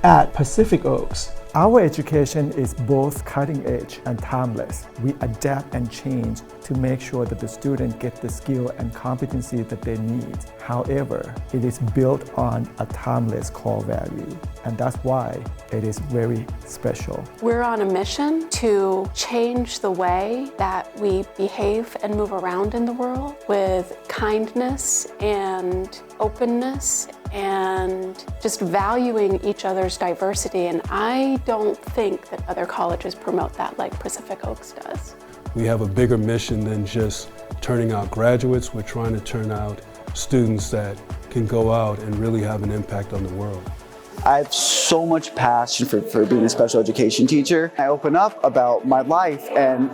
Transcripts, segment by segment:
At Pacific Oaks, our education is both cutting edge and timeless. We adapt and change to make sure that the student get the skill and competency that they need. However, it is built on a timeless core value, and that's why it is very special. We're on a mission to change the way that we behave and move around in the world with kindness and openness and just valuing each other's diversity. And I don't think that other colleges promote that like Pacific Oaks does. We have a bigger mission than just turning out graduates. We're trying to turn out students that can go out and really have an impact on the world. I have so much passion for being a special education teacher. I open up about my life and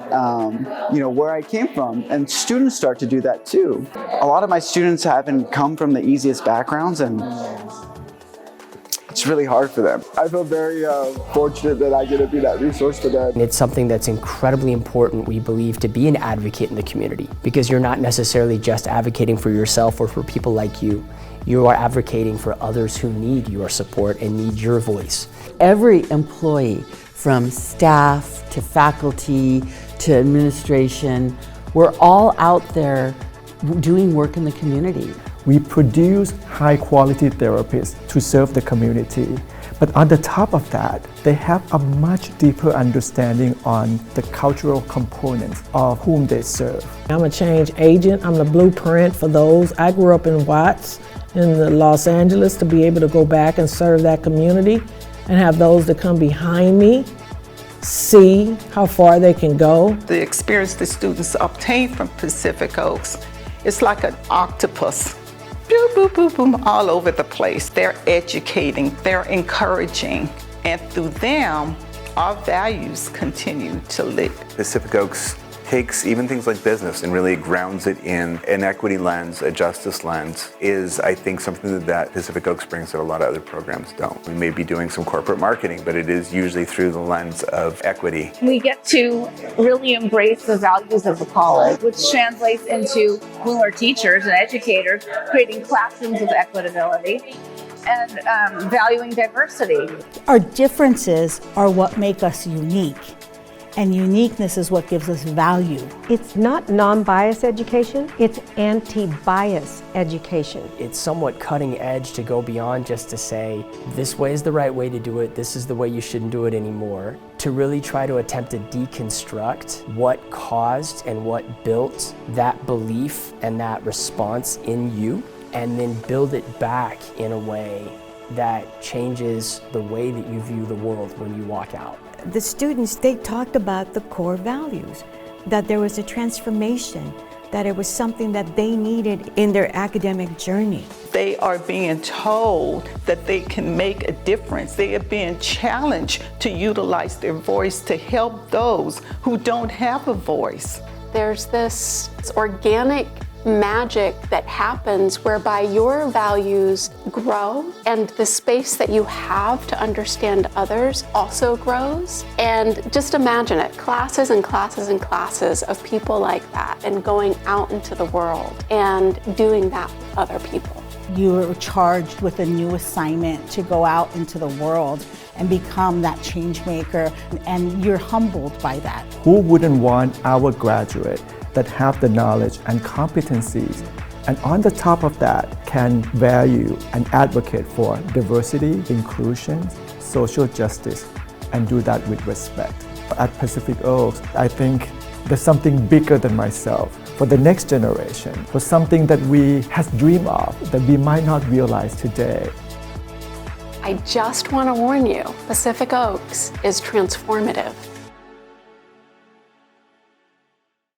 where I came from, and students start to do that too. A lot of my students haven't come from the easiest backgrounds, and it's really hard for them. I feel very fortunate that I get to be that resource for them. It's something that's incredibly important, we believe, to be an advocate in the community, because you're not necessarily just advocating for yourself or for people like you. You are advocating for others who need your support and need your voice. Every employee, from staff to faculty to administration, we're all out there doing work in the community. We produce high-quality therapists to serve the community, but on the top of that, they have a much deeper understanding on the cultural components of whom they serve. I'm a change agent. I'm the blueprint for those. I grew up in Watts in Los Angeles to be able to go back and serve that community and have those that come behind me see how far they can go. The experience the students obtain from Pacific Oaks is like an octopus. Boom, boom, boom, boom, all over the place. They're educating, they're encouraging, and through them, our values continue to live. Pacific Oaks takes even things like business and really grounds it in an equity lens, a justice lens, is I think something that Pacific Oaks brings that a lot of other programs don't. We may be doing some corporate marketing, but it is usually through the lens of equity. We get to really embrace the values of the college, which translates into, when we're teachers and educators, creating classrooms of equitability and valuing diversity. Our differences are what make us unique. And uniqueness is what gives us value. It's not non-bias education, it's anti-bias education. It's somewhat cutting edge to go beyond just to say, this way is the right way to do it, this is the way you shouldn't do it anymore. To really try to attempt to deconstruct what caused and what built that belief and that response in you, and then build it back in a way that changes the way that you view the world when you walk out. The students, they talked about the core values, that there was a transformation, that it was something that they needed in their academic journey. They are being told that they can make a difference. They are being challenged to utilize their voice to help those who don't have a voice. There's this organic magic that happens whereby your values grow and the space that you have to understand others also grows. And just imagine it, classes and classes and classes of people like that, and going out into the world and doing that with other people. You're charged with a new assignment to go out into the world and become that change maker, and you're humbled by that. Who wouldn't want our graduate that have the knowledge and competencies, and on the top of that can value and advocate for diversity, inclusion, social justice, and do that with respect. At Pacific Oaks, I think there's something bigger than myself for the next generation, for something that we have dreamed of that we might not realize today. I just want to warn you, Pacific Oaks is transformative.